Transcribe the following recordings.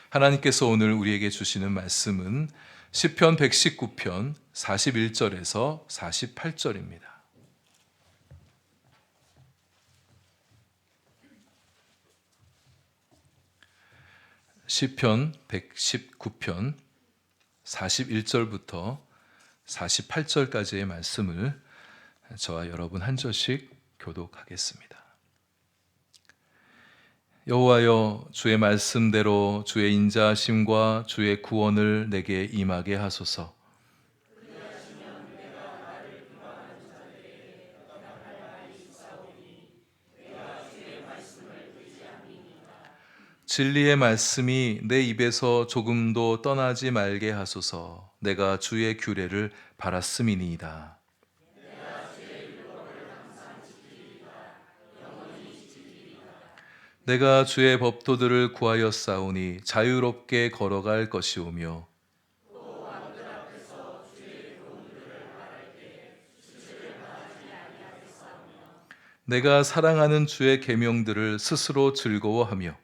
하나님께서 오늘 우리에게 주시는 말씀은 시편 119편 41절에서 48절입니다. 시편 119편 41절부터 48절까지의 말씀을 저와 여러분 한 절씩 교독하겠습니다. 여호와여, 주의 말씀대로 주의 인자하심과 주의 구원을 내게 임하게 하소서. 진리의 말씀이 내 입에서 조금도 떠나지 말게 하소서. 내가 주의 규례를 바랐음이니이다. 내가 주의 법도들을 구하였사오니 자유롭게 걸어갈 것이오며 내가 사랑하는 주의 계명들을 스스로 즐거워하며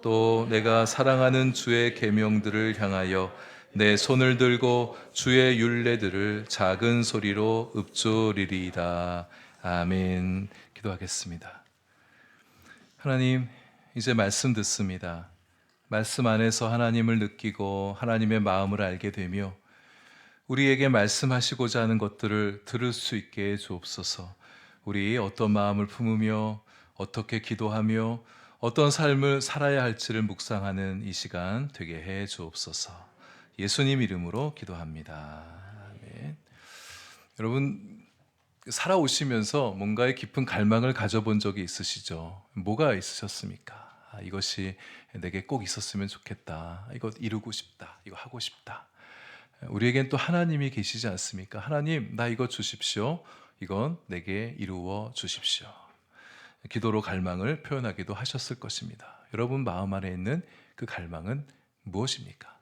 또 내가 사랑하는 주의 계명들을 향하여 내 손을 들고 주의 율례들을 작은 소리로 읊조리리이다. 아멘. 기도하겠습니다. 하나님, 이제 말씀 듣습니다. 말씀 안에서 하나님을 느끼고 하나님의 마음을 알게 되며 우리에게 말씀하시고자 하는 것들을 들을 수 있게 해 주옵소서. 우리 어떤 마음을 품으며 어떻게 기도하며 어떤 삶을 살아야 할지를 묵상하는 이 시간 되게 해 주옵소서. 예수님 이름으로 기도합니다. 아멘. 여러분, 살아오시면서 뭔가의 깊은 갈망을 가져본 적이 있으시죠? 뭐가 있으셨습니까? 이것이 내게 꼭 있었으면 좋겠다. 이거 이루고 싶다. 이거 하고 싶다. 우리에겐 또 하나님이 계시지 않습니까? 하나님, 나 이거 주십시오. 이건 내게 이루어 주십시오. 기도로 갈망을 표현하기도 하셨을 것입니다. 여러분 마음 안에 있는 그 갈망은 무엇입니까?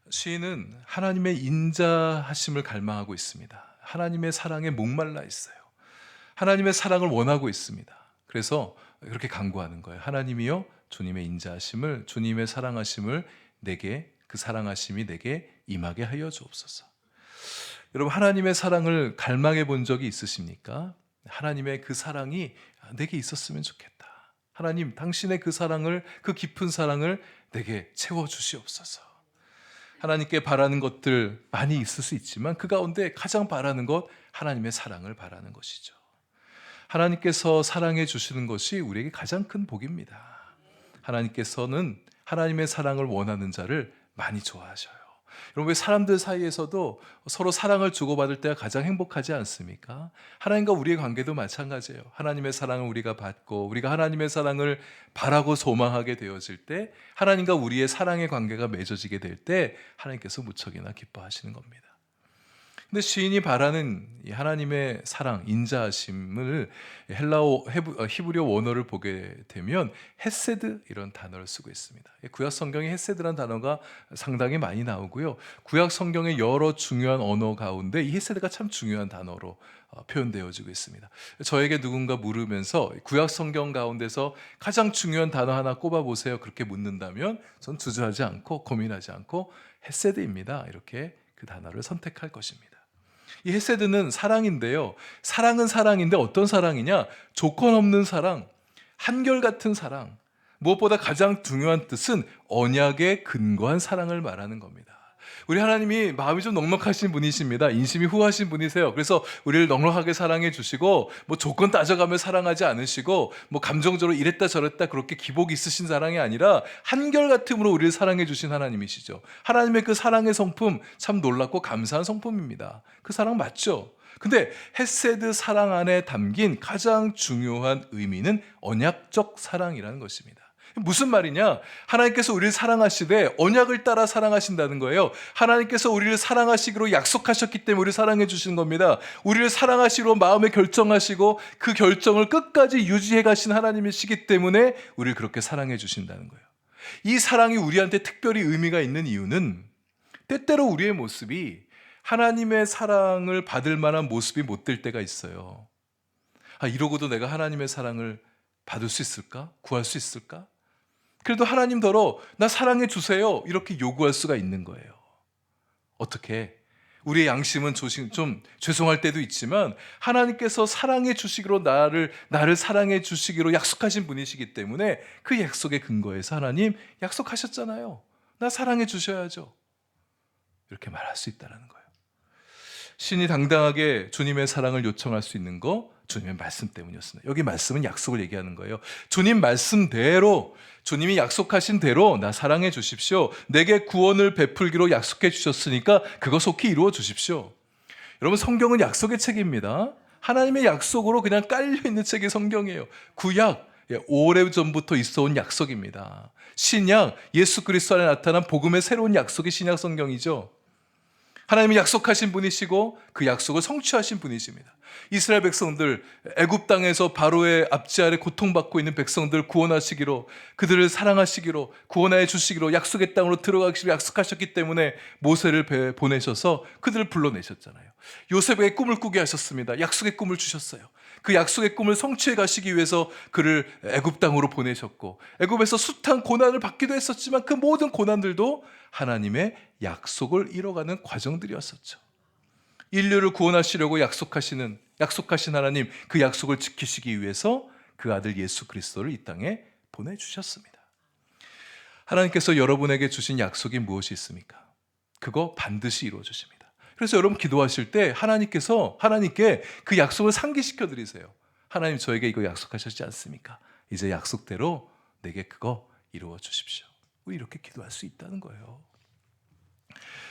시인은 하나님의 인자하심을 갈망하고 있습니다. 하나님의 사랑에 목말라 있어요. 하나님의 사랑을 원하고 있습니다. 그래서 그렇게 간구하는 거예요. 하나님이여, 주님의 인자하심을, 주님의 사랑하심을 내게, 그 사랑하심이 내게 임하게 하여 주옵소서. 여러분, 하나님의 사랑을 갈망해 본 적이 있으십니까? 하나님의 그 사랑이 내게 있었으면 좋겠다. 하나님, 당신의 그 사랑을, 그 깊은 사랑을 내게 채워 주시옵소서. 하나님께 바라는 것들 많이 있을 수 있지만 그 가운데 가장 바라는 것, 하나님의 사랑을 바라는 것이죠. 하나님께서 사랑해 주시는 것이 우리에게 가장 큰 복입니다. 하나님께서는 하나님의 사랑을 원하는 자를 많이 좋아하셔요. 여러분, 왜 사람들 사이에서도 서로 사랑을 주고받을 때가 가장 행복하지 않습니까? 하나님과 우리의 관계도 마찬가지예요. 하나님의 사랑을 우리가 받고 우리가 하나님의 사랑을 바라고 소망하게 되어질 때, 하나님과 우리의 사랑의 관계가 맺어지게 될 때 하나님께서 무척이나 기뻐하시는 겁니다. 근데 시인이 바라는 이 하나님의 사랑, 인자하심을 히브리어 원어를 보게 되면 헤세드, 이런 단어를 쓰고 있습니다. 구약 성경에 헤세드라는 단어가 상당히 많이 나오고요. 구약 성경의 여러 중요한 언어 가운데 이 헤세드가 참 중요한 단어로 표현되어지고 있습니다. 저에게 누군가 물으면서 구약 성경 가운데서 가장 중요한 단어 하나 꼽아보세요, 그렇게 묻는다면 전 주저하지 않고 고민하지 않고 헤세드입니다, 이렇게 그 단어를 선택할 것입니다. 이 헤세드는 사랑인데요, 사랑은 사랑인데 어떤 사랑이냐? 조건 없는 사랑, 한결같은 사랑, 무엇보다 가장 중요한 뜻은 언약에 근거한 사랑을 말하는 겁니다. 우리 하나님이 마음이 좀 넉넉하신 분이십니다. 인심이 후하신 분이세요. 그래서 우리를 넉넉하게 사랑해 주시고, 뭐 조건 따져가며 사랑하지 않으시고, 뭐 감정적으로 이랬다 저랬다 그렇게 기복이 있으신 사랑이 아니라 한결같음으로 우리를 사랑해 주신 하나님이시죠. 하나님의 그 사랑의 성품, 참 놀랍고 감사한 성품입니다. 그 사랑 맞죠? 근데 헤세드 사랑 안에 담긴 가장 중요한 의미는 언약적 사랑이라는 것입니다. 무슨 말이냐? 하나님께서 우리를 사랑하시되 언약을 따라 사랑하신다는 거예요. 하나님께서 우리를 사랑하시기로 약속하셨기 때문에 우리를 사랑해 주시는 겁니다. 우리를 사랑하시기로 마음에 결정하시고 그 결정을 끝까지 유지해 가신 하나님이시기 때문에 우리를 그렇게 사랑해 주신다는 거예요. 이 사랑이 우리한테 특별히 의미가 있는 이유는 때때로 우리의 모습이 하나님의 사랑을 받을 만한 모습이 못 될 때가 있어요. 이러고도 내가 하나님의 사랑을 받을 수 있을까? 구할 수 있을까? 그래도 하나님더러 나 사랑해 주세요 이렇게 요구할 수가 있는 거예요. 어떻게? 우리의 양심은 좀 죄송할 때도 있지만 하나님께서 사랑해 주시기로 나를 사랑해 주시기로 약속하신 분이시기 때문에 그 약속의 근거에서 하나님 약속하셨잖아요. 나 사랑해 주셔야죠. 이렇게 말할 수 있다는 거예요. 신이 당당하게 주님의 사랑을 요청할 수 있는 거 주님의 말씀 때문이었습니다. 여기 말씀은 약속을 얘기하는 거예요. 주님 말씀대로, 주님이 약속하신 대로 나 사랑해 주십시오. 내게 구원을 베풀기로 약속해 주셨으니까 그거 속히 이루어 주십시오. 여러분, 성경은 약속의 책입니다. 하나님의 약속으로 그냥 깔려있는 책이 성경이에요. 구약, 오래전부터 있어온 약속입니다. 신약, 예수 그리스도 안에 나타난 복음의 새로운 약속이 신약 성경이죠. 하나님이 약속하신 분이시고 그 약속을 성취하신 분이십니다. 이스라엘 백성들, 애굽 땅에서 바로의 압제 아래 고통받고 있는 백성들 구원하시기로, 그들을 사랑하시기로, 구원하여 주시기로, 약속의 땅으로 들어가기로 약속하셨기 때문에 모세를 보내셔서 그들을 불러내셨잖아요. 요셉에게 꿈을 꾸게 하셨습니다. 약속의 꿈을 주셨어요. 그 약속의 꿈을 성취해 가시기 위해서 그를 애굽 땅으로 보내셨고, 애굽에서 숱한 고난을 받기도 했었지만 그 모든 고난들도 하나님의 약속을 이뤄가는 과정들이었었죠. 인류를 구원하시려고 약속하신 하나님, 그 약속을 지키시기 위해서 그 아들 예수 그리스도를 이 땅에 보내주셨습니다. 하나님께서 여러분에게 주신 약속이 무엇이 있습니까? 그거 반드시 이루어 주십니다. 그래서 여러분 기도하실 때 하나님께 그 약속을 상기시켜 드리세요. 하나님, 저에게 이거 약속하셨지 않습니까? 이제 약속대로 내게 그거 이루어 주십시오. 이렇게 기도할 수 있다는 거예요.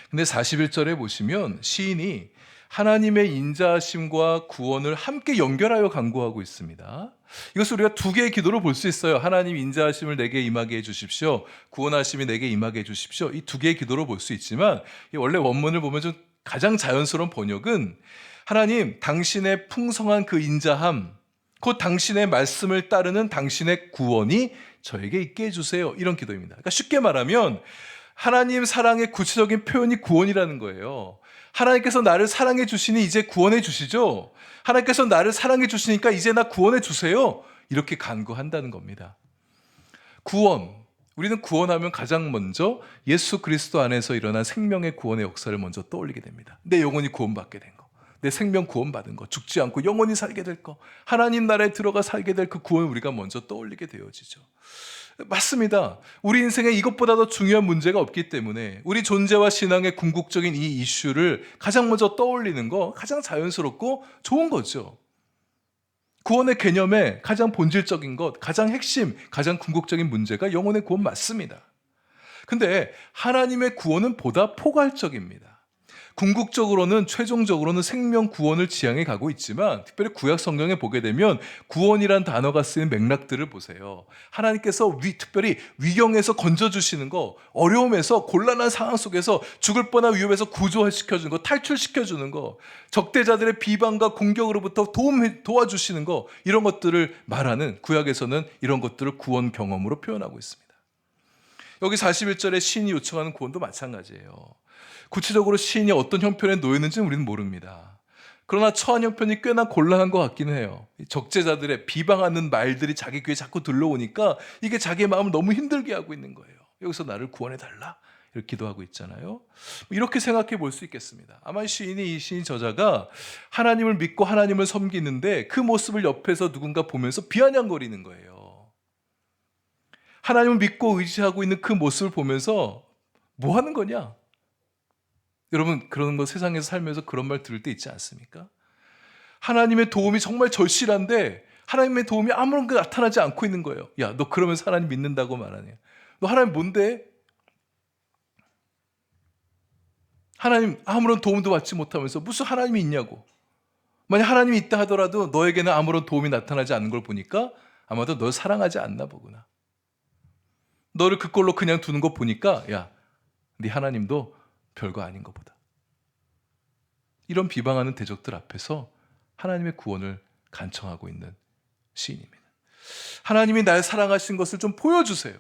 근데 41절에 보시면 시인이 하나님의 인자하심과 구원을 함께 연결하여 간구하고 있습니다. 이것을 우리가 두 개의 기도로 볼 수 있어요. 하나님 인자하심을 내게 임하게 해주십시오. 구원하심이 내게 임하게 해주십시오. 이 두 개의 기도로 볼 수 있지만 원래 원문을 보면 좀 가장 자연스러운 번역은 하나님, 당신의 풍성한 그 인자함, 곧 당신의 말씀을 따르는 당신의 구원이 저에게 있게 해주세요. 이런 기도입니다. 그러니까 쉽게 말하면 하나님 사랑의 구체적인 표현이 구원이라는 거예요. 하나님께서 나를 사랑해 주시니 이제 구원해 주시죠. 하나님께서 나를 사랑해 주시니까 이제 나 구원해 주세요. 이렇게 간구한다는 겁니다. 구원, 우리는 구원하면 가장 먼저 예수 그리스도 안에서 일어난 생명의 구원의 역사를 먼저 떠올리게 됩니다. 내 영혼이 구원받게 된 거, 내 생명 구원받은 거, 죽지 않고 영원히 살게 될 거, 하나님 나라에 들어가 살게 될 그 구원을 우리가 먼저 떠올리게 되어지죠. 맞습니다. 우리 인생에 이것보다 더 중요한 문제가 없기 때문에 우리 존재와 신앙의 궁극적인 이 이슈를 가장 먼저 떠올리는 거 가장 자연스럽고 좋은 거죠. 구원의 개념의 가장 본질적인 것, 가장 핵심, 가장 궁극적인 문제가 영혼의 구원 맞습니다. 근데 하나님의 구원은 보다 포괄적입니다. 궁극적으로는, 최종적으로는 생명 구원을 지향해 가고 있지만 특별히 구약 성경에 보게 되면 구원이란 단어가 쓰인 맥락들을 보세요. 하나님께서 특별히 위경에서 건져주시는 거, 어려움에서 곤란한 상황 속에서 죽을 뻔한 위협에서 구조시켜주는 거, 탈출시켜주는 거, 적대자들의 비방과 공격으로부터 도와주시는 거, 이런 것들을 말하는, 구약에서는 이런 것들을 구원 경험으로 표현하고 있습니다. 여기 41절에 시인이 요청하는 구원도 마찬가지예요. 구체적으로 시인이 어떤 형편에 놓였는지는 우리는 모릅니다. 그러나 처한 형편이 꽤나 곤란한 것 같기는 해요. 적재자들의 비방하는 말들이 자기 귀에 자꾸 들러오니까 이게 자기의 마음을 너무 힘들게 하고 있는 거예요. 여기서 나를 구원해달라 이렇게 기도하고 있잖아요. 이렇게 생각해 볼 수 있겠습니다. 아마 이 시인 저자가 하나님을 믿고 하나님을 섬기는데 그 모습을 옆에서 누군가 보면서 비아냥거리는 거예요. 하나님을 믿고 의지하고 있는 그 모습을 보면서 뭐 하는 거냐? 여러분, 그런 거 세상에서 살면서 그런 말 들을 때 있지 않습니까? 하나님의 도움이 정말 절실한데 하나님의 도움이 아무런 게 나타나지 않고 있는 거예요. 야, 너 그러면서 하나님 믿는다고 말하냐? 너 하나님 뭔데? 하나님 아무런 도움도 받지 못하면서 무슨 하나님이 있냐고. 만약 하나님이 있다 하더라도 너에게는 아무런 도움이 나타나지 않는 걸 보니까 아마도 널 사랑하지 않나 보구나. 너를 그 꼴로 그냥 두는 거 보니까 야, 네 하나님도 별거 아닌 것보다. 이런 비방하는 대적들 앞에서 하나님의 구원을 간청하고 있는 시인입니다. 하나님이 날 사랑하신 것을 좀 보여주세요.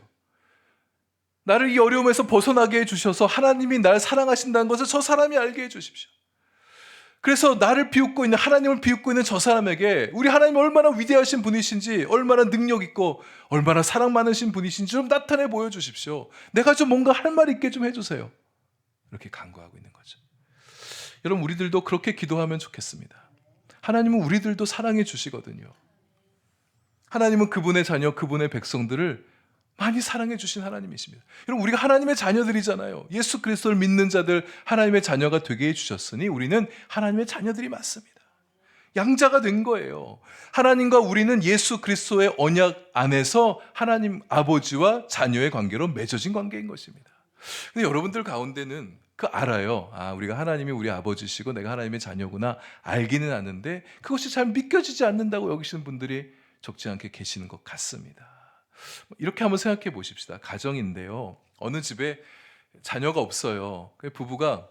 나를 이 어려움에서 벗어나게 해주셔서 하나님이 날 사랑하신다는 것을 저 사람이 알게 해주십시오. 그래서 나를 비웃고 있는, 하나님을 비웃고 있는 저 사람에게 우리 하나님이 얼마나 위대하신 분이신지, 얼마나 능력 있고 얼마나 사랑 많으신 분이신지 좀 나타내 보여주십시오. 내가 좀 뭔가 할 말 있게 좀 해주세요. 이렇게 간구하고 있는 거죠. 여러분, 우리들도 그렇게 기도하면 좋겠습니다. 하나님은 우리들도 사랑해 주시거든요. 하나님은 그분의 자녀, 그분의 백성들을 많이 사랑해 주신 하나님이십니다. 여러분, 우리가 하나님의 자녀들이잖아요. 예수 그리스도를 믿는 자들 하나님의 자녀가 되게 해주셨으니 우리는 하나님의 자녀들이 맞습니다. 양자가 된 거예요. 하나님과 우리는 예수 그리스도의 언약 안에서 하나님 아버지와 자녀의 관계로 맺어진 관계인 것입니다. 근데 여러분들 가운데는 그 알아요. 아, 우리가 하나님이 우리 아버지시고 내가 하나님의 자녀구나 알기는 아는데 그것이 잘 믿겨지지 않는다고 여기시는 분들이 적지 않게 계시는 것 같습니다. 이렇게 한번 생각해 보십시다. 가정인데요. 어느 집에 자녀가 없어요. 부부가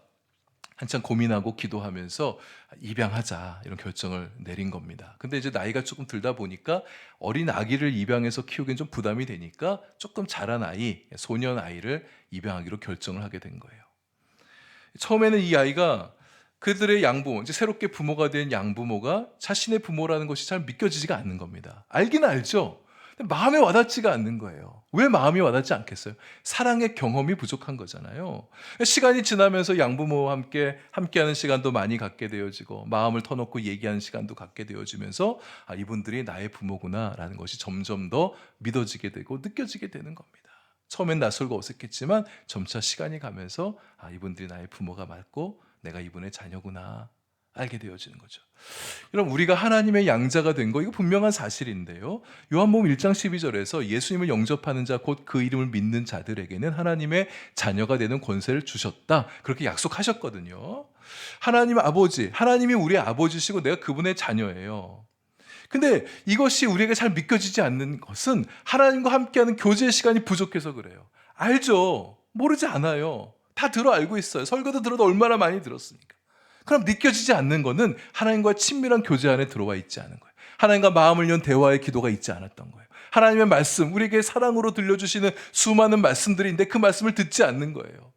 한참 고민하고 기도하면서 입양하자 이런 결정을 내린 겁니다. 근데 이제 나이가 조금 들다 보니까 어린 아기를 입양해서 키우기엔 좀 부담이 되니까 조금 자란 아이, 소년 아이를 입양하기로 결정을 하게 된 거예요. 처음에는 이 아이가 그들의 양부모, 이제 새롭게 부모가 된 양부모가 자신의 부모라는 것이 잘 믿겨지지가 않는 겁니다. 알기는 알죠. 근데 마음에 와닿지가 않는 거예요. 왜 마음이 와닿지 않겠어요? 사랑의 경험이 부족한 거잖아요. 시간이 지나면서 양부모와 함께하는 시간도 많이 갖게 되어지고 마음을 터놓고 얘기하는 시간도 갖게 되어지면서 아, 이분들이 나의 부모구나라는 것이 점점 더 믿어지게 되고 느껴지게 되는 겁니다. 처음엔 낯설고 어색했지만 점차 시간이 가면서 아, 이분들이 나의 부모가 맞고 내가 이분의 자녀구나 알게 되어지는 거죠. 여러분, 우리가 하나님의 양자가 된 거 이거 분명한 사실인데요. 요한복음 1장 12절에서 예수님을 영접하는 자 곧 그 이름을 믿는 자들에게는 하나님의 자녀가 되는 권세를 주셨다. 그렇게 약속하셨거든요. 하나님 아버지, 하나님이 우리의 아버지시고 내가 그분의 자녀예요. 근데 이것이 우리에게 잘 믿겨지지 않는 것은 하나님과 함께하는 교제의 시간이 부족해서 그래요. 알죠. 모르지 않아요. 다 알고 있어요. 설교도 들어도 얼마나 많이 들었으니까. 그럼 믿겨지지 않는 것은 하나님과 친밀한 교제 안에 들어와 있지 않은 거예요. 하나님과 마음을 연 대화의 기도가 있지 않았던 거예요. 하나님의 말씀, 우리에게 사랑으로 들려주시는 수많은 말씀들인데 그 말씀을 듣지 않는 거예요.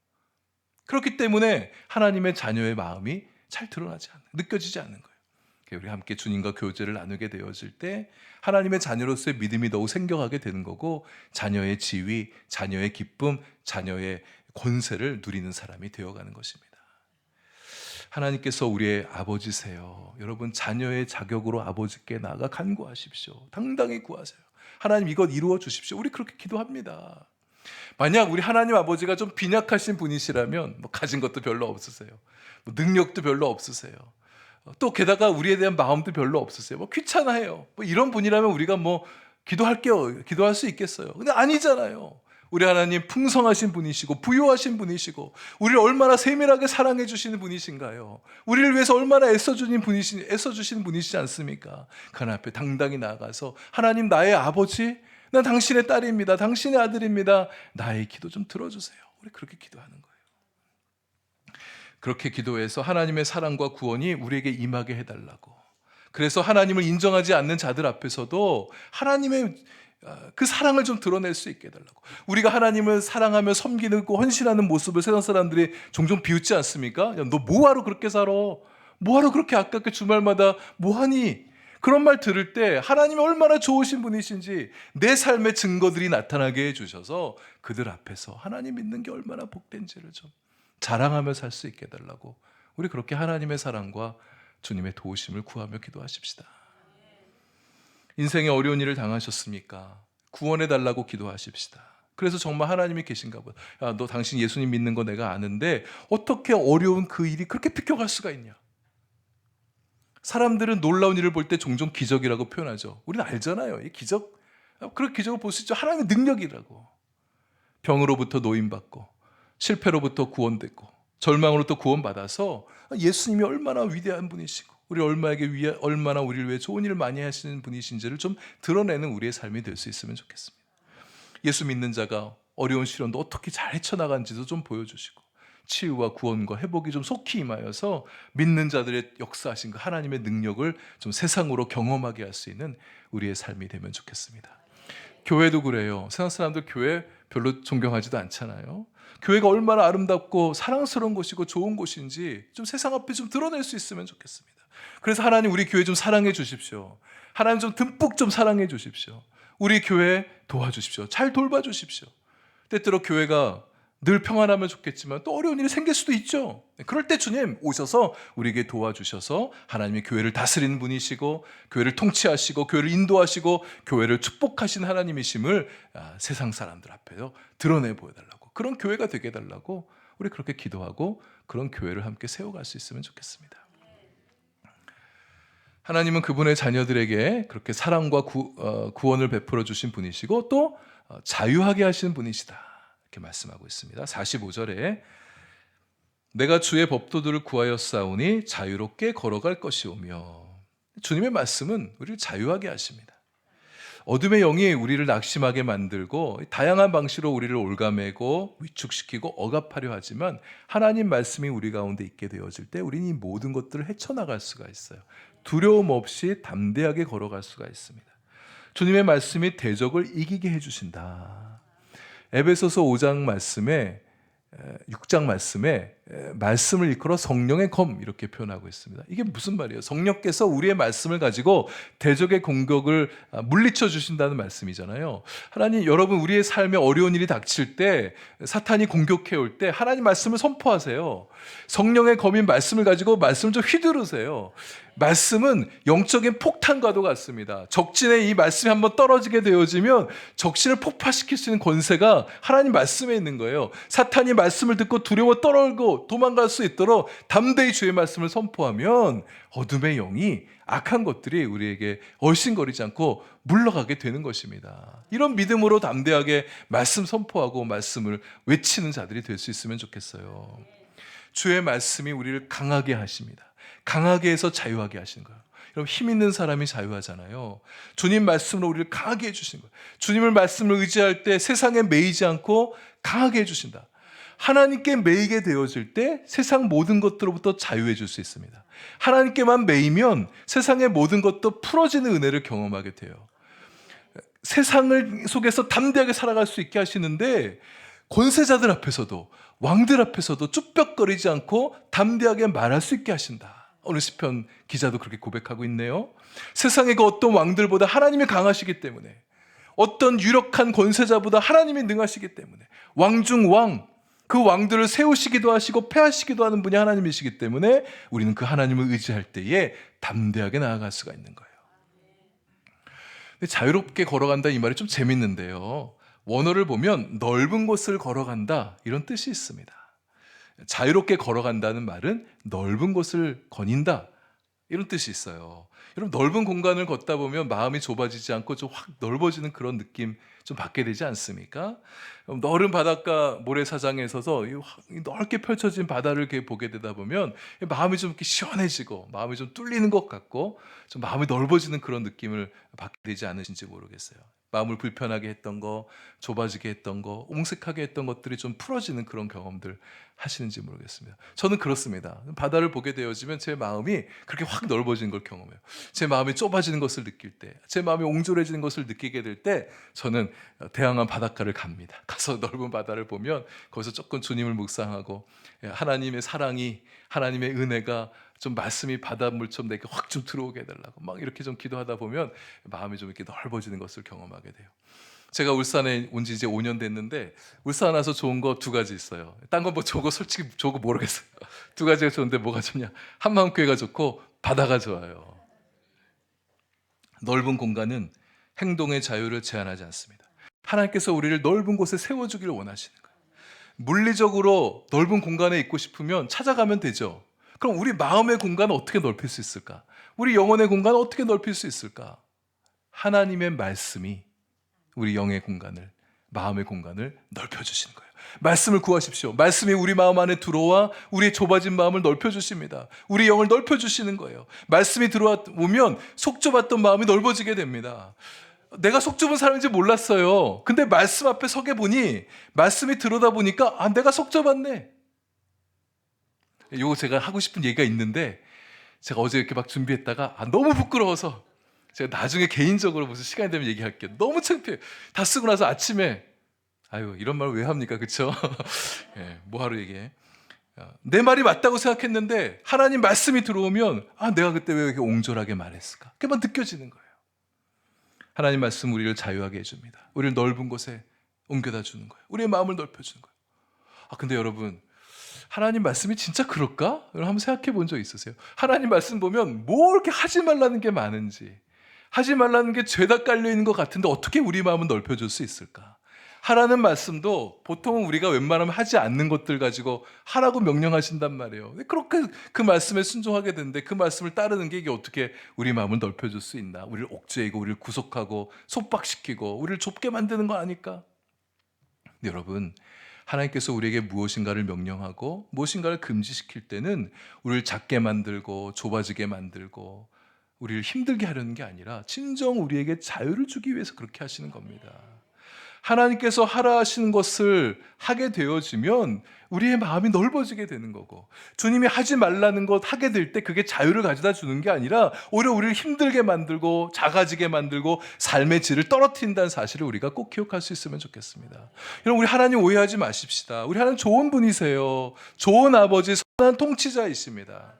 그렇기 때문에 하나님의 자녀의 마음이 잘 드러나지 않는, 느껴지지 않는 거예요. 우리 함께 주님과 교제를 나누게 되어질 때 하나님의 자녀로서의 믿음이 더욱 생겨가게 되는 거고 자녀의 지위, 자녀의 기쁨, 자녀의 권세를 누리는 사람이 되어가는 것입니다. 하나님께서 우리의 아버지세요. 여러분, 자녀의 자격으로 아버지께 나아가 간구하십시오. 당당히 구하세요. 하나님 이것 이루어 주십시오. 우리 그렇게 기도합니다. 만약 우리 하나님 아버지가 좀 빈약하신 분이시라면 뭐 가진 것도 별로 없으세요. 뭐 능력도 별로 없으세요. 또 게다가 우리에 대한 마음도 별로 없으세요. 뭐 귀찮아해요. 뭐 이런 분이라면 우리가 뭐 기도할 수 있겠어요. 근데 아니잖아요. 우리 하나님 풍성하신 분이시고 부유하신 분이시고 우리를 얼마나 세밀하게 사랑해 주시는 분이신가요? 우리를 위해서 얼마나 애써주시는 분이시지 않습니까? 그 하나님 앞에 당당히 나아가서 하나님, 나의 아버지, 난 당신의 딸입니다. 당신의 아들입니다. 나의 기도 좀 들어주세요. 우리 그렇게 기도하는 거예요. 그렇게 기도해서 하나님의 사랑과 구원이 우리에게 임하게 해달라고. 그래서 하나님을 인정하지 않는 자들 앞에서도 하나님의 그 사랑을 좀 드러낼 수 있게 해달라고. 우리가 하나님을 사랑하며 섬기는 그 헌신하는 모습을 세상 사람들이 종종 비웃지 않습니까? 야, 너 뭐하러 그렇게 살아? 뭐하러 그렇게 아깝게 주말마다 뭐하니? 그런 말 들을 때 하나님이 얼마나 좋으신 분이신지 내 삶의 증거들이 나타나게 해주셔서 그들 앞에서 하나님 믿는 게 얼마나 복된지를 좀 자랑하며 살 수 있게 해달라고. 우리 그렇게 하나님의 사랑과 주님의 도우심을 구하며 기도하십시다. 인생에 어려운 일을 당하셨습니까? 구원해달라고 기도하십시다. 그래서 정말 하나님이 계신가 보다. 야, 너 당신 예수님 믿는 거 내가 아는데 어떻게 어려운 그 일이 그렇게 비켜갈 수가 있냐? 사람들은 놀라운 일을 볼 때 종종 기적이라고 표현하죠. 우리는 알잖아요. 이 기적, 그런 기적을 볼 수 있죠. 하나님의 능력이라고. 병으로부터 노임받고 실패로부터 구원됐고 절망으로부터 구원받아서 예수님이 얼마나 위대한 분이시고 얼마나 우리를 위해 좋은 일을 많이 하시는 분이신지를 좀 드러내는 우리의 삶이 될 수 있으면 좋겠습니다. 예수 믿는 자가 어려운 시련도 어떻게 잘 헤쳐나간지도 좀 보여주시고 치유와 구원과 회복이 좀 속히 임하여서 믿는 자들의 역사하신 그 하나님의 능력을 좀 세상으로 경험하게 할 수 있는 우리의 삶이 되면 좋겠습니다. 교회도 그래요. 세상 사람들 교회 별로 존경하지도 않잖아요. 교회가 얼마나 아름답고 사랑스러운 곳이고 좋은 곳인지 좀 세상 앞에 좀 드러낼 수 있으면 좋겠습니다. 그래서 하나님 우리 교회 좀 사랑해 주십시오. 하나님 좀 듬뿍 좀 사랑해 주십시오. 우리 교회 도와주십시오. 잘 돌봐주십시오. 때때로 교회가 늘 평안하면 좋겠지만 또 어려운 일이 생길 수도 있죠. 그럴 때 주님 오셔서 우리에게 도와주셔서 하나님이 교회를 다스리는 분이시고 교회를 통치하시고 교회를 인도하시고 교회를 축복하신 하나님이심을 세상 사람들 앞에서 드러내 보여달라고, 그런 교회가 되게 해달라고 우리 그렇게 기도하고 그런 교회를 함께 세워갈 수 있으면 좋겠습니다. 하나님은 그분의 자녀들에게 그렇게 사랑과 구원을 베풀어 주신 분이시고 또 자유하게 하시는 분이시다, 이렇게 말씀하고 있습니다. 45절에 내가 주의 법도들을 구하였사오니 자유롭게 걸어갈 것이오며, 주님의 말씀은 우리를 자유하게 하십니다. 어둠의 영이 우리를 낙심하게 만들고 다양한 방식으로 우리를 올가매고 위축시키고 억압하려 하지만 하나님 말씀이 우리 가운데 있게 되어질 때 우리는 이 모든 것들을 헤쳐나갈 수가 있어요. 두려움 없이 담대하게 걸어갈 수가 있습니다. 주님의 말씀이 대적을 이기게 해주신다. 에베소서 5장 말씀에 6장 말씀에 말씀을 이끌어 성령의 검 이렇게 표현하고 있습니다. 이게 무슨 말이에요? 성령께서 우리의 말씀을 가지고 대적의 공격을 물리쳐 주신다는 말씀이잖아요. 하나님, 여러분 우리의 삶에 어려운 일이 닥칠 때, 사탄이 공격해 올 때 하나님 말씀을 선포하세요. 성령의 검인 말씀을 가지고 말씀을 좀 휘두르세요. 말씀은 영적인 폭탄과도 같습니다. 적진에 이 말씀이 한번 떨어지게 되어지면 적신을 폭파시킬 수 있는 권세가 하나님 말씀에 있는 거예요. 사탄이 말씀을 듣고 두려워 떨고 도망갈 수 있도록 담대히 주의 말씀을 선포하면 어둠의 영이, 악한 것들이 우리에게 얼씬거리지 않고 물러가게 되는 것입니다. 이런 믿음으로 담대하게 말씀 선포하고 말씀을 외치는 자들이 될 수 있으면 좋겠어요. 주의 말씀이 우리를 강하게 하십니다. 강하게 해서 자유하게 하시는 거예요. 여러분, 힘 있는 사람이 자유하잖아요. 주님 말씀으로 우리를 강하게 해주신 거예요. 주님을 말씀을 의지할 때 세상에 매이지 않고 강하게 해주신다. 하나님께 매이게 되어질 때 세상 모든 것들로부터 자유해 줄 수 있습니다. 하나님께만 매이면 세상의 모든 것도 풀어지는 은혜를 경험하게 돼요. 세상을 속에서 담대하게 살아갈 수 있게 하시는데 권세자들 앞에서도, 왕들 앞에서도 쭈뼛거리지 않고 담대하게 말할 수 있게 하신다. 오늘 시편 기자도 그렇게 고백하고 있네요. 세상의 그 어떤 왕들보다 하나님이 강하시기 때문에, 어떤 유력한 권세자보다 하나님이 능하시기 때문에, 왕 중 왕, 그 왕들을 세우시기도 하시고 패하시기도 하는 분이 하나님이시기 때문에 우리는 그 하나님을 의지할 때에 담대하게 나아갈 수가 있는 거예요. 근데 자유롭게 걸어간다, 이 말이 좀 재밌는데요. 원어를 보면 넓은 곳을 걸어간다, 이런 뜻이 있습니다. 자유롭게 걸어간다는 말은 넓은 곳을 거닌다, 이런 뜻이 있어요. 여러분, 넓은 공간을 걷다 보면 마음이 좁아지지 않고 좀 확 넓어지는 그런 느낌 좀 받게 되지 않습니까? 넓은 바닷가 모래사장에 서서 넓게 펼쳐진 바다를 이렇게 보게 되다 보면 마음이 좀 이렇게 시원해지고 마음이 좀 뚫리는 것 같고 좀 마음이 넓어지는 그런 느낌을 받게 되지 않으신지 모르겠어요. 마음을 불편하게 했던 거, 좁아지게 했던 거, 옹색하게 했던 것들이 좀 풀어지는 그런 경험들 하시는지 모르겠습니다. 저는 그렇습니다. 바다를 보게 되어지면 제 마음이 그렇게 확 넓어지는 걸 경험해요. 제 마음이 좁아지는 것을 느낄 때, 제 마음이 옹졸해지는 것을 느끼게 될 때 저는 대항한 바닷가를 갑니다. 가서 넓은 바다를 보면 거기서 조금 주님을 묵상하고 하나님의 사랑이, 하나님의 은혜가 좀 말씀이 바닷물처럼 내게 확 좀 들어오게 해달라고 막 이렇게 좀 기도하다 보면 마음이 좀 이렇게 넓어지는 것을 경험하게 돼요. 제가 울산에 온 지 이제 5년 됐는데 울산 와서 좋은 거 두 가지 있어요. 딴 건 뭐 좋고 솔직히 좋고 모르겠어요. 두 가지가 좋은데 뭐가 좋냐? 한마음교회가 좋고 바다가 좋아요. 넓은 공간은 행동의 자유를 제한하지 않습니다. 하나님께서 우리를 넓은 곳에 세워주기를 원하시는 거예요. 물리적으로 넓은 공간에 있고 싶으면 찾아가면 되죠. 그럼 우리 마음의 공간을 어떻게 넓힐 수 있을까? 우리 영혼의 공간을 어떻게 넓힐 수 있을까? 하나님의 말씀이 우리 영의 공간을, 마음의 공간을 넓혀주시는 거예요. 말씀을 구하십시오. 말씀이 우리 마음 안에 들어와 우리의 좁아진 마음을 넓혀주십니다. 우리 영을 넓혀주시는 거예요. 말씀이 들어오면 속 좁았던 마음이 넓어지게 됩니다. 내가 속 좁은 사람인지 몰랐어요. 근데 말씀 앞에 서게 보니, 말씀이 들어다 보니까 내가 속 좁았네. 이거 제가 하고 싶은 얘기가 있는데 제가 어제 이렇게 막 준비했다가 너무 부끄러워서 제가 나중에 개인적으로 무슨 시간이 되면 얘기할게요. 너무 창피해요. 다 쓰고 나서 아침에 아유, 이런 말 왜 합니까? 그렇죠? 예, 뭐하러 얘기해? 내 말이 맞다고 생각했는데 하나님 말씀이 들어오면 내가 그때 왜 이렇게 옹졸하게 말했을까? 그게만 느껴지는 거예요. 하나님 말씀 우리를 자유하게 해줍니다. 우리를 넓은 곳에 옮겨다 주는 거예요. 우리의 마음을 넓혀주는 거예요. 근데 여러분, 하나님 말씀이 진짜 그럴까? 여러분 한번 생각해 본 적 있으세요? 하나님 말씀 보면 뭐 이렇게 하지 말라는 게 많은지, 하지 말라는 게 죄다 깔려 있는 것 같은데 어떻게 우리 마음을 넓혀줄 수 있을까? 하라는 말씀도 보통은 우리가 웬만하면 하지 않는 것들 가지고 하라고 명령하신단 말이에요. 그렇게 그 말씀에 순종하게 되는데 그 말씀을 따르는 게 이게 어떻게 우리 마음을 넓혀줄 수 있나? 우리를 옥죄이고 우리를 구속하고 속박시키고 우리를 좁게 만드는 거 아닐까? 근데 여러분, 하나님께서 우리에게 무엇인가를 명령하고 무엇인가를 금지시킬 때는 우리를 작게 만들고 좁아지게 만들고 우리를 힘들게 하려는 게 아니라 진정 우리에게 자유를 주기 위해서 그렇게 하시는 겁니다. 하나님께서 하라 하시는 것을 하게 되어지면 우리의 마음이 넓어지게 되는 거고, 주님이 하지 말라는 것 하게 될 때 그게 자유를 가져다 주는 게 아니라 오히려 우리를 힘들게 만들고 작아지게 만들고 삶의 질을 떨어뜨린다는 사실을 우리가 꼭 기억할 수 있으면 좋겠습니다. 여러분, 우리 하나님 오해하지 마십시다. 우리 하나님 좋은 분이세요. 좋은 아버지, 선한 통치자이십니다.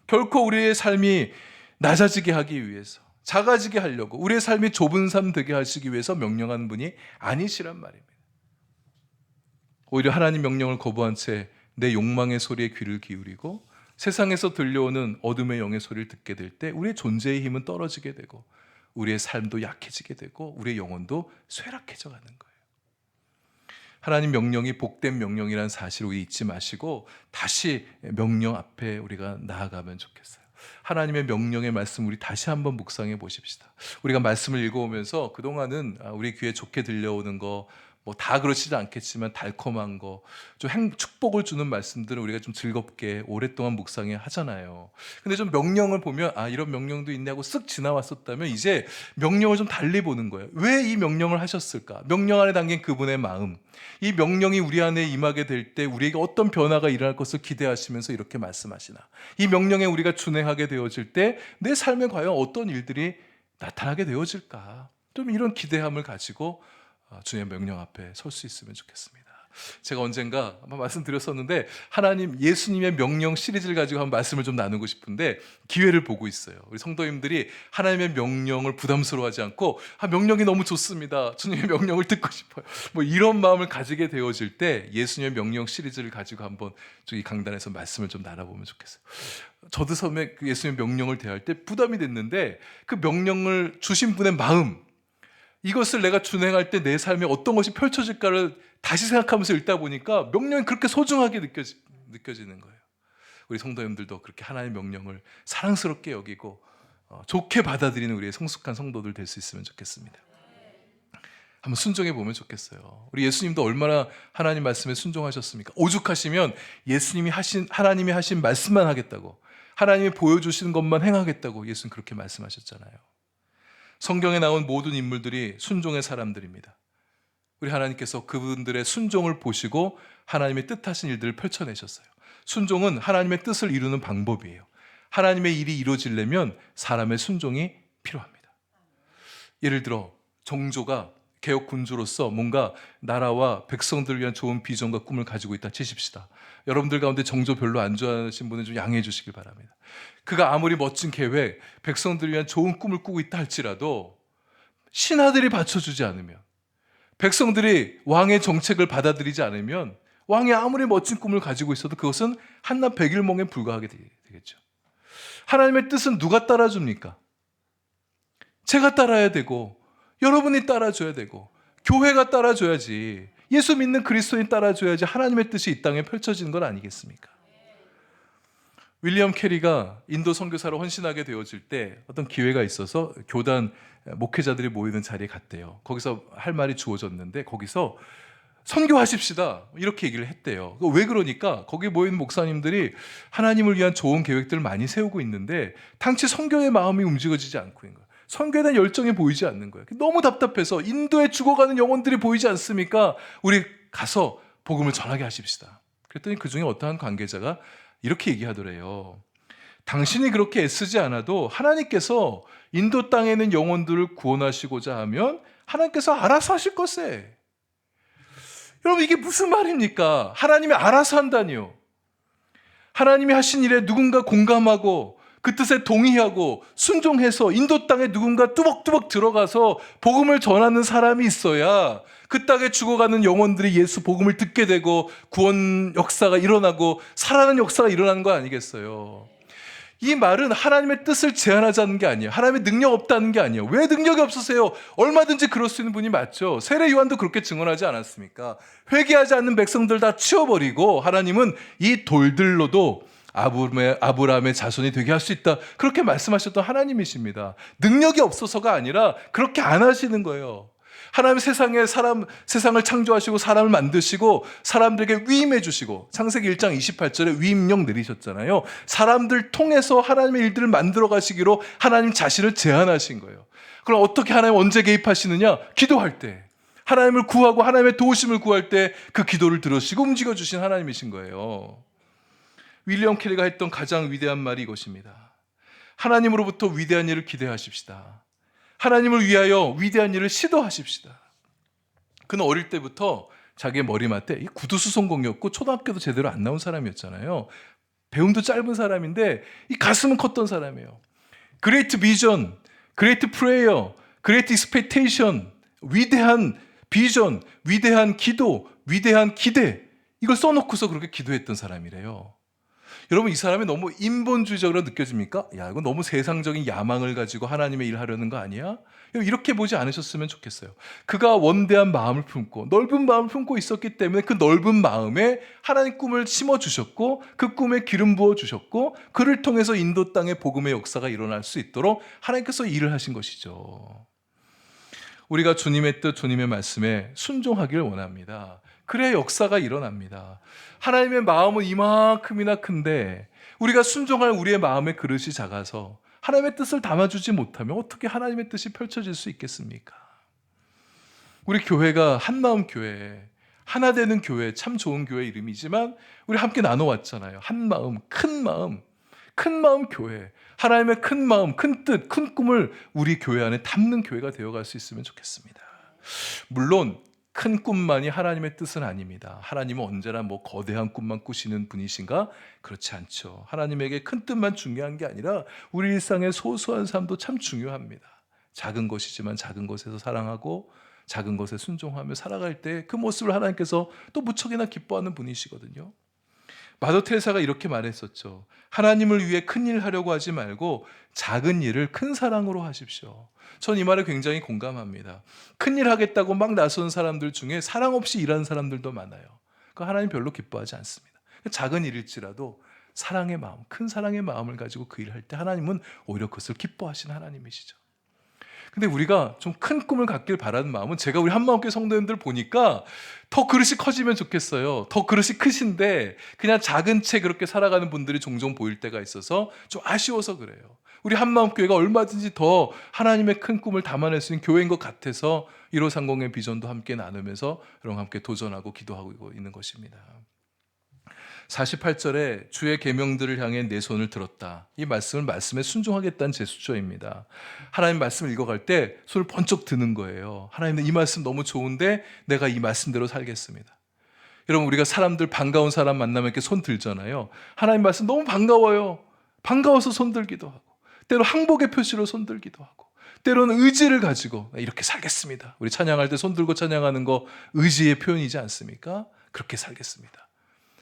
결코 우리의 삶이 낮아지게 하기 위해서, 작아지게 하려고, 우리의 삶이 좁은 삶 되게 하시기 위해서 명령하는 분이 아니시란 말입니다. 오히려 하나님 명령을 거부한 채 내 욕망의 소리에 귀를 기울이고 세상에서 들려오는 어둠의 영의 소리를 듣게 될 때 우리의 존재의 힘은 떨어지게 되고 우리의 삶도 약해지게 되고 우리의 영혼도 쇠락해져 가는 거예요. 하나님 명령이 복된 명령이라는 사실을 우리 잊지 마시고 다시 명령 앞에 우리가 나아가면 좋겠어요. 하나님의 명령의 말씀 우리 다시 한번 묵상해 보십시다. 우리가 말씀을 읽어오면서 그동안은 우리 귀에 좋게 들려오는 거, 뭐 다 그렇지도 않겠지만 달콤한 거, 좀 축복을 주는 말씀들을 우리가 좀 즐겁게 오랫동안 묵상해 하잖아요. 근데 좀 명령을 보면 이런 명령도 있네 하고 쓱 지나왔었다면 이제 명령을 좀 달리 보는 거예요. 왜 이 명령을 하셨을까? 명령 안에 담긴 그분의 마음, 이 명령이 우리 안에 임하게 될 때 우리에게 어떤 변화가 일어날 것을 기대하시면서 이렇게 말씀하시나? 이 명령에 우리가 준행하게 되어질 때 내 삶에 과연 어떤 일들이 나타나게 되어질까? 좀 이런 기대함을 가지고 주님의 명령 앞에 설 수 있으면 좋겠습니다. 제가 언젠가 한번 말씀드렸었는데 하나님 예수님의 명령 시리즈를 가지고 한번 말씀을 좀 나누고 싶은데 기회를 보고 있어요. 우리 성도님들이 하나님의 명령을 부담스러워하지 않고 명령이 너무 좋습니다. 주님의 명령을 듣고 싶어요. 뭐 이런 마음을 가지게 되어질 때 예수님의 명령 시리즈를 가지고 한번 이 강단에서 말씀을 좀 나눠보면 좋겠어요. 저도 처음에 그 예수님의 명령을 대할 때 부담이 됐는데 그 명령을 주신 분의 마음, 이것을 내가 준행할 때 내 삶에 어떤 것이 펼쳐질까를 다시 생각하면서 읽다 보니까 명령이 그렇게 소중하게 느껴지는 거예요. 우리 성도님들도 그렇게 하나님의 명령을 사랑스럽게 여기고 좋게 받아들이는 우리의 성숙한 성도들 될 수 있으면 좋겠습니다. 한번 순종해 보면 좋겠어요. 우리 예수님도 얼마나 하나님 말씀에 순종하셨습니까? 오죽하시면 하나님이 하신 말씀만 하겠다고, 하나님이 보여주시는 것만 행하겠다고 예수님 그렇게 말씀하셨잖아요. 성경에 나온 모든 인물들이 순종의 사람들입니다. 우리 하나님께서 그분들의 순종을 보시고 하나님의 뜻하신 일들을 펼쳐내셨어요. 순종은 하나님의 뜻을 이루는 방법이에요. 하나님의 일이 이루어지려면 사람의 순종이 필요합니다. 예를 들어 정조가 개혁 군주로서 뭔가 나라와 백성들을 위한 좋은 비전과 꿈을 가지고 있다 치십시다. 여러분들 가운데 정조 별로 안 좋아하시는 분은 좀 양해해 주시길 바랍니다. 그가 아무리 멋진 계획, 백성들을 위한 좋은 꿈을 꾸고 있다 할지라도 신하들이 받쳐주지 않으면, 백성들이 왕의 정책을 받아들이지 않으면 왕이 아무리 멋진 꿈을 가지고 있어도 그것은 한낱 백일몽에 불과하게 되겠죠. 하나님의 뜻은 누가 따라줍니까? 제가 따라야 되고 여러분이 따라줘야 되고 교회가 따라줘야지, 예수 믿는 그리스도인이 따라줘야지 하나님의 뜻이 이 땅에 펼쳐지는 건 아니겠습니까? 윌리엄 캐리가 인도 선교사로 헌신하게 되어질 때 어떤 기회가 있어서 교단 목회자들이 모이는 자리에 갔대요. 거기서 할 말이 주어졌는데 거기서 선교하십시다 이렇게 얘기를 했대요. 왜 그러니까 거기 모인 목사님들이 하나님을 위한 좋은 계획들을 많이 세우고 있는데 당시 선교의 마음이 움직여지지 않고 있는 거예요. 선교에 대한 열정이 보이지 않는 거예요. 너무 답답해서 인도에 죽어가는 영혼들이 보이지 않습니까? 우리 가서 복음을 전하게 하십시다. 그랬더니 그중에 어떠한 관계자가 이렇게 얘기하더래요. 당신이 그렇게 애쓰지 않아도 하나님께서 인도 땅에 있는 영혼들을 구원하시고자 하면 하나님께서 알아서 하실 것에. 여러분, 이게 무슨 말입니까? 하나님이 알아서 한다니요. 하나님이 하신 일에 누군가 공감하고 그 뜻에 동의하고 순종해서 인도 땅에 누군가 뚜벅뚜벅 들어가서 복음을 전하는 사람이 있어야 그 땅에 죽어가는 영혼들이 예수 복음을 듣게 되고 구원 역사가 일어나고 살아나는 역사가 일어나는 거 아니겠어요? 이 말은 하나님의 뜻을 제한하자는 게 아니에요. 하나님의 능력 없다는 게 아니에요. 왜 능력이 없으세요? 얼마든지 그럴 수 있는 분이 맞죠. 세례 요한도 그렇게 증언하지 않았습니까? 회개하지 않는 백성들 다 치워버리고 하나님은 이 돌들로도 아브라함의 자손이 되게 할 수 있다, 그렇게 말씀하셨던 하나님이십니다. 능력이 없어서가 아니라 그렇게 안 하시는 거예요. 하나님 세상을 창조하시고 사람을 만드시고 사람들에게 위임해 주시고 창세기 1장 28절에 위임령 내리셨잖아요. 사람들 통해서 하나님의 일들을 만들어 가시기로 하나님 자신을 제한하신 거예요. 그럼 어떻게 하나님 언제 개입하시느냐? 기도할 때, 하나님을 구하고 하나님의 도우심을 구할 때 그 기도를 들으시고 움직여 주신 하나님이신 거예요. 윌리엄 캐리가 했던 가장 위대한 말이 이것입니다. 하나님으로부터 위대한 일을 기대하십시다. 하나님을 위하여 위대한 일을 시도하십시다. 그는 어릴 때부터 자기의 머리맡에 이 구두수성공이었고 초등학교도 제대로 안 나온 사람이었잖아요. 배움도 짧은 사람인데 이 가슴은 컸던 사람이에요. 그레이트 비전, 그레이트 프레이어, 그레이트 익스펙테이션, 위대한 비전, 위대한 기도, 위대한 기대, 이걸 써놓고서 그렇게 기도했던 사람이래요. 여러분, 이 사람이 너무 인본주의적으로 느껴집니까? 야, 이거 너무 세상적인 야망을 가지고 하나님의 일을 하려는 거 아니야? 이렇게 보지 않으셨으면 좋겠어요. 그가 원대한 마음을 품고 넓은 마음을 품고 있었기 때문에 그 넓은 마음에 하나님 꿈을 심어주셨고 그 꿈에 기름 부어주셨고 그를 통해서 인도 땅의 복음의 역사가 일어날 수 있도록 하나님께서 일을 하신 것이죠. 우리가 주님의 뜻, 주님의 말씀에 순종하기를 원합니다. 그래야 역사가 일어납니다. 하나님의 마음은 이만큼이나 큰데 우리가 순종할 우리의 마음의 그릇이 작아서 하나님의 뜻을 담아주지 못하면 어떻게 하나님의 뜻이 펼쳐질 수 있겠습니까? 우리 교회가 한마음 교회, 하나 되는 교회, 참 좋은 교회 이름이지만 우리 함께 나눠왔잖아요. 한마음, 큰 마음, 큰 마음 교회, 하나님의 큰 마음, 큰 뜻, 큰 꿈을 우리 교회 안에 담는 교회가 되어갈 수 있으면 좋겠습니다. 물론 큰 꿈만이 하나님의 뜻은 아닙니다. 하나님은 언제나 거대한 꿈만 꾸시는 분이신가? 그렇지 않죠. 하나님에게 큰 뜻만 중요한 게 아니라 우리 일상의 소소한 삶도 참 중요합니다. 작은 것이지만 작은 것에서 사랑하고 작은 것에 순종하며 살아갈 때 그 모습을 하나님께서 또 무척이나 기뻐하는 분이시거든요. 마더 테레사가 이렇게 말했었죠. 하나님을 위해 큰 일 하려고 하지 말고 작은 일을 큰 사랑으로 하십시오. 전 이 말에 굉장히 공감합니다. 큰 일 하겠다고 막 나선 사람들 중에 사랑 없이 일하는 사람들도 많아요. 그 하나님 별로 기뻐하지 않습니다. 작은 일일지라도 사랑의 마음, 큰 사랑의 마음을 가지고 그 일을 할 때 하나님은 오히려 그것을 기뻐하시는 하나님이시죠. 근데 우리가 좀 큰 꿈을 갖길 바라는 마음은, 제가 우리 한마음교회 성도님들 보니까 더 그릇이 커지면 좋겠어요. 더 그릇이 크신데 그냥 작은 채 그렇게 살아가는 분들이 종종 보일 때가 있어서 좀 아쉬워서 그래요. 우리 한마음교회가 얼마든지 더 하나님의 큰 꿈을 담아낼 수 있는 교회인 것 같아서 1530의 비전도 함께 나누면서 여러분 함께 도전하고 기도하고 있는 것입니다. 48절에 주의 계명들을 향해 내 손을 들었다. 이 말씀에 순종하겠다는 제스처입니다. 하나님 말씀을 읽어갈 때 손을 번쩍 드는 거예요. 하나님, 이 말씀 너무 좋은데 내가 이 말씀대로 살겠습니다. 여러분, 우리가 사람들, 반가운 사람 만나면 이렇게 손 들잖아요. 하나님 말씀 너무 반가워요. 반가워서 손 들기도 하고, 때로 항복의 표시로 손 들기도 하고, 때로는 의지를 가지고 이렇게 살겠습니다. 우리 찬양할 때 손 들고 찬양하는 거 의지의 표현이지 않습니까? 그렇게 살겠습니다.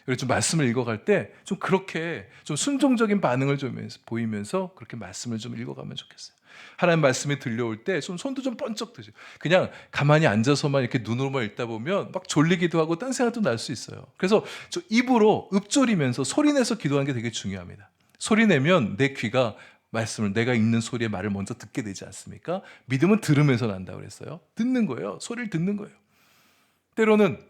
그래서 좀 말씀을 읽어갈 때 좀 그렇게 좀 순종적인 반응을 좀 보이면서 그렇게 말씀을 좀 읽어가면 좋겠어요. 하나님 말씀이 들려올 때 손도 좀 번쩍 드세요. 그냥 가만히 앉아서만 이렇게 눈으로만 읽다 보면 막 졸리기도 하고 딴 생각도 날 수 있어요. 그래서 저 입으로 읊조리면서 소리내서 기도하는 게 되게 중요합니다. 소리내면 내 귀가 말씀을, 내가 읽는 소리의 말을 먼저 듣게 되지 않습니까? 믿음은 들으면서 난다고 그랬어요. 듣는 거예요. 소리를 듣는 거예요. 때로는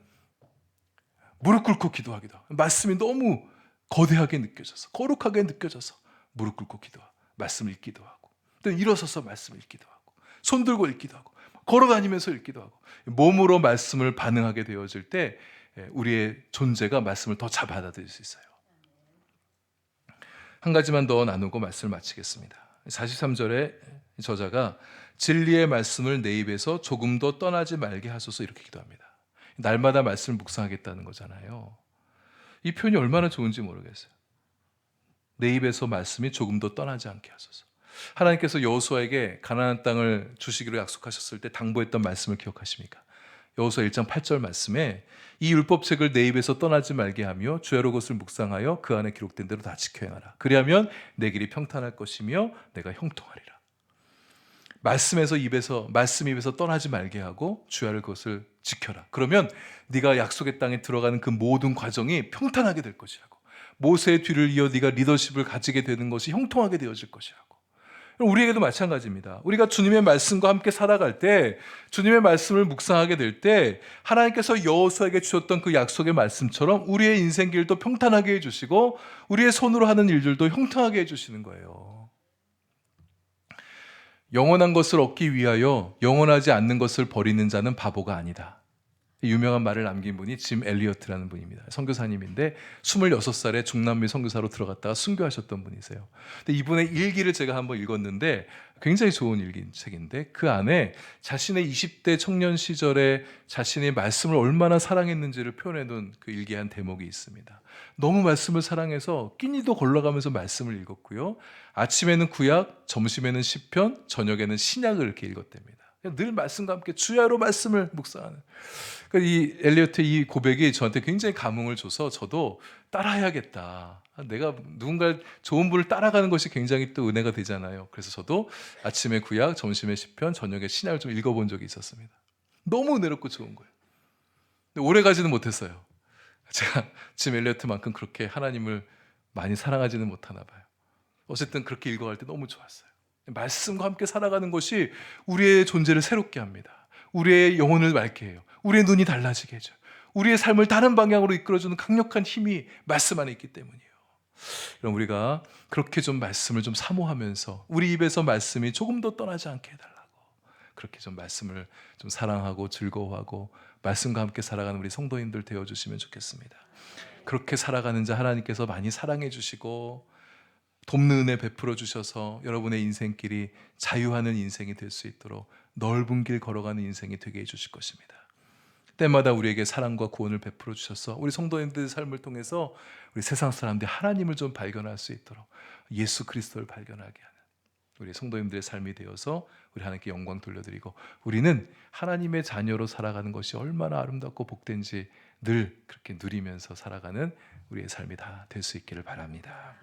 무릎 꿇고 기도하기도 하고, 말씀이 너무 거대하게 느껴져서, 거룩하게 느껴져서 무릎 꿇고 기도하고, 말씀을 읽기도 하고, 또 일어서서 말씀을 읽기도 하고, 손 들고 읽기도 하고, 걸어다니면서 읽기도 하고, 몸으로 말씀을 반응하게 되어질 때 우리의 존재가 말씀을 더 잘 받아들일 수 있어요. 한 가지만 더 나누고 말씀을 마치겠습니다. 43절에 저자가 진리의 말씀을 내 입에서 조금도 떠나지 말게 하소서, 이렇게 기도합니다. 날마다 말씀을 묵상하겠다는 거잖아요. 이 표현이 얼마나 좋은지 모르겠어요. 내 입에서 말씀이 조금도 떠나지 않게 하소서. 하나님께서 여호수아에게 가나안 땅을 주시기로 약속하셨을 때 당부했던 말씀을 기억하십니까? 여호수아 1장 8절 말씀에 이 율법책을 내 입에서 떠나지 말게 하며 주야로 그것을 묵상하여 그 안에 기록된 대로 다 지켜 행하라. 그리하면 내 길이 평탄할 것이며 내가 형통하리라. 말씀 입에서 떠나지 말게 하고 주야를 그것을 지켜라. 그러면 네가 약속의 땅에 들어가는 그 모든 과정이 평탄하게 될 것이라고. 모세의 뒤를 이어 네가 리더십을 가지게 되는 것이 형통하게 되어질 것이라고. 우리에게도 마찬가지입니다. 우리가 주님의 말씀과 함께 살아갈 때, 주님의 말씀을 묵상하게 될 때 하나님께서 여호수아에게 주셨던 그 약속의 말씀처럼 우리의 인생길도 평탄하게 해주시고 우리의 손으로 하는 일들도 형통하게 해주시는 거예요. 영원한 것을 얻기 위하여 영원하지 않는 것을 버리는 자는 바보가 아니다. 유명한 말을 남긴 분이 짐 엘리어트라는 분입니다. 선교사님인데 26살에 중남미 선교사로 들어갔다가 순교하셨던 분이세요. 근데 이분의 일기를 제가 한번 읽었는데 굉장히 좋은 책인데 그 안에 자신의 20대 청년 시절에 자신의 말씀을 얼마나 사랑했는지를 표현해 놓은 그 일기의 한 대목이 있습니다. 너무 말씀을 사랑해서 끼니도 걸러가면서 말씀을 읽었고요. 아침에는 구약, 점심에는 시편, 저녁에는 신약을 이렇게 읽었답니다. 늘 말씀과 함께 주야로 말씀을 묵상하는. 이 엘리어트의 이 고백이 저한테 굉장히 감흥을 줘서 저도 따라해야겠다. 내가 누군가 좋은 분을 따라가는 것이 굉장히 또 은혜가 되잖아요. 그래서 저도 아침에 구약, 점심에 시편, 저녁에 신약을 좀 읽어본 적이 있었습니다. 너무 은혜롭고 좋은 거예요. 근데 오래 가지는 못했어요. 제가 짐 엘리어트만큼 그렇게 하나님을 많이 사랑하지는 못하나 봐요. 어쨌든 그렇게 읽어갈 때 너무 좋았어요. 말씀과 함께 살아가는 것이 우리의 존재를 새롭게 합니다. 우리의 영혼을 맑게 해요. 우리의 눈이 달라지게 해줘요. 우리의 삶을 다른 방향으로 이끌어주는 강력한 힘이 말씀 안에 있기 때문이에요. 그럼 우리가 그렇게 좀 말씀을 좀 사모하면서 우리 입에서 말씀이 조금 더 떠나지 않게 해달라고, 그렇게 좀 말씀을 좀 사랑하고 즐거워하고 말씀과 함께 살아가는 우리 성도님들 되어주시면 좋겠습니다. 그렇게 살아가는 자 하나님께서 많이 사랑해 주시고 돕는 은혜 베풀어 주셔서 여러분의 인생길이 자유하는 인생이 될 수 있도록 넓은 길 걸어가는 인생이 되게 해주실 것입니다. 때마다 우리에게 사랑과 구원을 베풀어 주셔서 우리 성도님들의 삶을 통해서 우리 세상 사람들이 하나님을 좀 발견할 수 있도록 예수 그리스도를 발견하게 하는 우리 성도님들의 삶이 되어서 우리 하나님께 영광 돌려드리고 우리는 하나님의 자녀로 살아가는 것이 얼마나 아름답고 복된지 늘 그렇게 누리면서 살아가는 우리의 삶이 다 될 수 있기를 바랍니다.